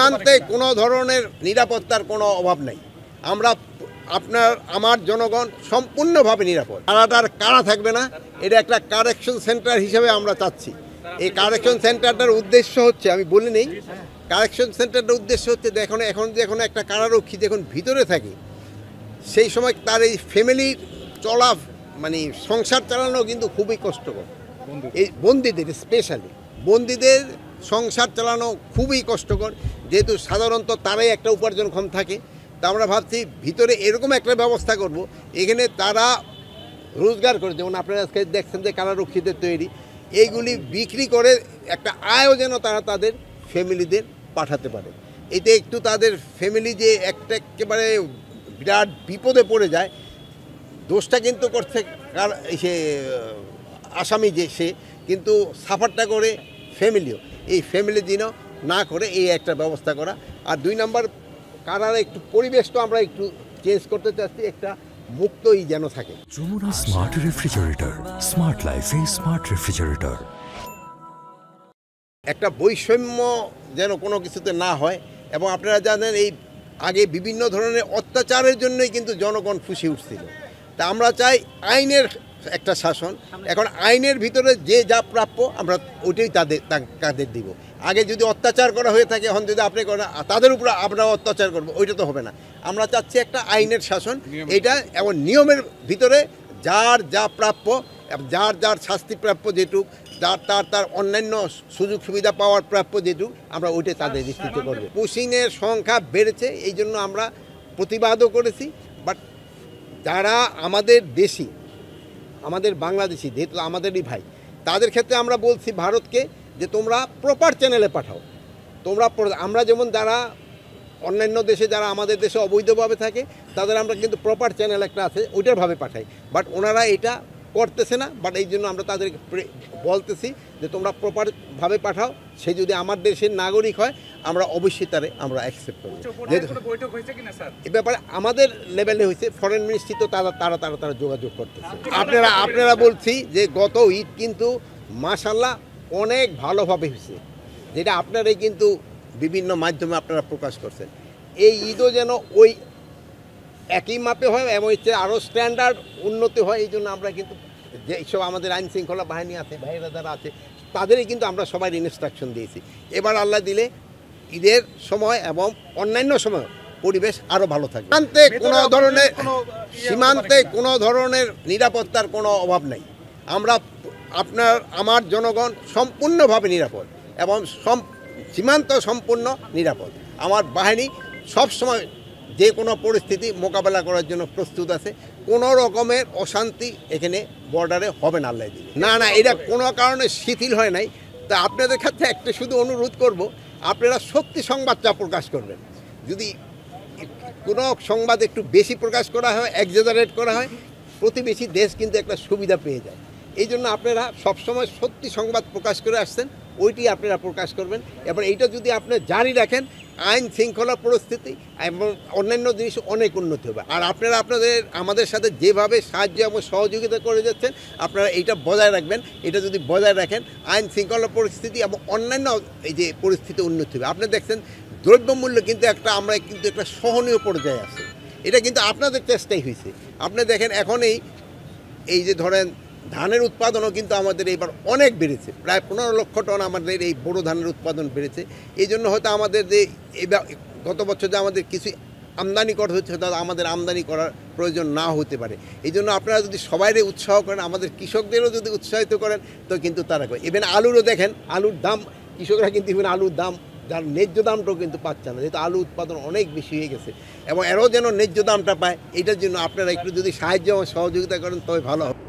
সীমান্তে কোনো ধরনের নিরাপত্তার কোনো অভাব নাই। আমরা আমার জনগণ সম্পূর্ণভাবে নিরাপদ। কারাটার কারা থাকবে না, এটা একটা কারেকশন সেন্টার হিসেবে আমরা চাচ্ছি। এই কারেকশন সেন্টারটার উদ্দেশ্য হচ্ছে, আমি বলি নেই, কারেকশন সেন্টারটার উদ্দেশ্য হচ্ছে এখন একটা কারারক্ষী যখন ভিতরে থাকে, সেই সময় তার এই ফ্যামিলির চলা মানে সংসার চালানো কিন্তু খুবই কষ্টকর। এই বন্দীদের স্পেশালি বন্দীদের সংসার চালানো খুবই কষ্টকর, যেহেতু সাধারণত তারাই একটা উপার্জনক্ষম থাকে। তা আমরা ভাবছি ভিতরে এরকম একটা ব্যবস্থা করব, এখানে তারা রোজগার করে, যেমন আপনারা আজকে দেখছেন যে কারারক্ষীদের তৈরি, এইগুলি বিক্রি করে একটা আয়ও যেন তারা তাদের ফ্যামিলিদের পাঠাতে পারে। এতে একটু তাদের ফ্যামিলি যে একেবারে বিরাট বিপদে পড়ে যায়, দোষটা কিন্তু করছে সে আসামি, যে সে কিন্তু সাফারটা করে ফ্যামিলিও, এই ফ্যামিলি যেন না করে এই একটা ব্যবস্থা করা। আর 2 নম্বর, কারার একটু পরিবেশটা আমরা একটু চেঞ্জ করতে চাচ্ছি, একটা মুক্তই যেন থাকে। যমুনা স্মার্ট রেফ্রিজারেটর, স্মার্ট লাইফে স্মার্ট রেফ্রিজারেটর। একটা বৈষম্য যেন কোনো কিছুতে না হয়। এবং আপনারা জানেন এই আগে বিভিন্ন ধরনের অত্যাচারের জন্যই কিন্তু জনগণ ফুঁসে উঠছিল। তা আমরা চাই আইনের একটা শাসন। এখন আইনের ভিতরে যে যা প্রাপ্য আমরা ওইটাই তাদের দিব। আগে যদি অত্যাচার করা হয়ে থাকে, এখন যদি আপনি করেন তাদের উপর আমরা অত্যাচার করবো, ওইটা তো হবে না। আমরা চাচ্ছি একটা আইনের শাসন, এইটা এবং নিয়মের ভিতরে যার যা প্রাপ্য, যার যার শাস্তি প্রাপ্য যেটুক, তার অন্যান্য সুযোগ সুবিধা পাওয়ার প্রাপ্য যেটুক, আমরা ওইটা তাদের নিশ্চিত করবো। পুশিংয়ের সংখ্যা বেড়েছে, এই জন্য আমরা প্রতিবাদও করেছি। বাট যারা আমাদের দেশি, আমাদের বাংলাদেশি, যেহেতু আমাদেরই ভাই, তাদের ক্ষেত্রে আমরা বলছি ভারতকে যে তোমরা প্রপার চ্যানেলে পাঠাও। আমরা যেমন যারা অন্যান্য দেশে, যারা আমাদের দেশে অবৈধভাবে থাকে, তাদের আমরা কিন্তু প্রপার চ্যানেল একটা আছে, ওইটারভাবে পাঠাই। বাট ওনারা এটা করতেছে না। বাট এই জন্য আমরা তাদেরকে বলতেছি যে তোমরা প্রপারভাবে পাঠাও। সে যদি আমার দেশের নাগরিক হয়, আমরা অবশ্যই আমরা অ্যাকসেপ্ট করব। এ ব্যাপারে আমাদের লেভেলে হয়েছে, ফরেন মিনিস্ট্রি তো তারা যোগাযোগ করতেছে। আপনারা বলছি যে গত ঈদ কিন্তু মাশাআল্লাহ অনেক ভালোভাবে হয়েছে, যেটা আপনারাই কিন্তু বিভিন্ন মাধ্যমে আপনারা প্রকাশ করছেন। এই ঈদও যেন ওই একই মাপে হয় এবং হচ্ছে আরও স্ট্যান্ডার্ড উন্নতি হয়। এই জন্য আমরা কিন্তু যেসব আমাদের আইন শৃঙ্খলা বাহিনী আছে, ভাইয়েরা যারা আছে, তাদেরই কিন্তু আমরা সবাই ইনস্ট্রাকশন দিয়েছি। এবার আল্লাহ দিলে ঈদের সময় এবং অন্যান্য সময় পরিবেশ আরও ভালো থাকবে। সীমান্তে কোনো ধরনের নিরাপত্তার কোনো অভাব নাই। আমার জনগণ সম্পূর্ণভাবে নিরাপদ এবং সীমান্ত সম্পূর্ণ নিরাপদ। আমার বাহিনী সবসময় যে কোনো পরিস্থিতি মোকাবেলা করার জন্য প্রস্তুত আছে। কোনো রকমের অশান্তি এখানে বর্ডারে হবে না আল্লাহ দিলে। না, এটা কোনো কারণে শিথিল হয় নাই। তা আপনাদের ক্ষেত্রে একটা শুধু অনুরোধ করব, আপনারা সত্যি সংবাদটা প্রকাশ করবেন। যদি কোনো সংবাদ একটু বেশি প্রকাশ করা হয়, এক্সাজারেট করা হয়, প্রতিবেশী দেশ কিন্তু একটা সুবিধা পেয়ে যায়। এই জন্য আপনারা সবসময় সত্যি সংবাদ প্রকাশ করে আসছেন, ওইটি আপনারা প্রকাশ করবেন। এবার এইটা যদি আপনি জারি রাখেন, আইন শৃঙ্খলা পরিস্থিতি এবং অন্যান্য জিনিস অনেক উন্নতি হবে। আর আপনারা আমাদের সাথে যেভাবে সাহায্য এবং সহযোগিতা করে যাচ্ছেন, আপনারা এইটা বজায় রাখবেন। এটা যদি বজায় রাখেন, আইন শৃঙ্খলা পরিস্থিতি এবং অন্যান্য এই যে পরিস্থিতি উন্নতি হবে। আপনি দেখছেন দ্রব্যমূল্য কিন্তু আমরা কিন্তু একটা সহনীয় পর্যায়ে আছে। এটা কিন্তু আপনাদের চেষ্টাই হয়েছে। আপনি দেখেন এখন এই যে ধরেন ধানের উৎপাদনও কিন্তু আমাদের এইবার অনেক বেড়েছে, প্রায় 15 লক্ষ টন আমাদের এই বড় ধানের উৎপাদন বেড়েছে। এই জন্য হয়তো আমাদের যে গত বছর যে আমাদের কিছু আমদানি করা হচ্ছে, তাহলে আমাদের আমদানি করার প্রয়োজন না হতে পারে। এই জন্য আপনারা যদি সবাইরে উৎসাহ করেন, আমাদের কৃষকদেরও যদি উৎসাহিত করেন, তো কিন্তু তারা করে। ইভেন আলুরও দেখেন, আলুর দাম কৃষকরা কিন্তু আলুর দাম যার ন্যায্য দামটাও কিন্তু পাচ্ছে না, যেহেতু আলু উৎপাদন অনেক বেশি হয়ে গেছে। এবং এরও যেন ন্যায্য দামটা পায়, এটার জন্য আপনারা একটু যদি সাহায্য এবং সহযোগিতা করেন, তবে ভালো হবে।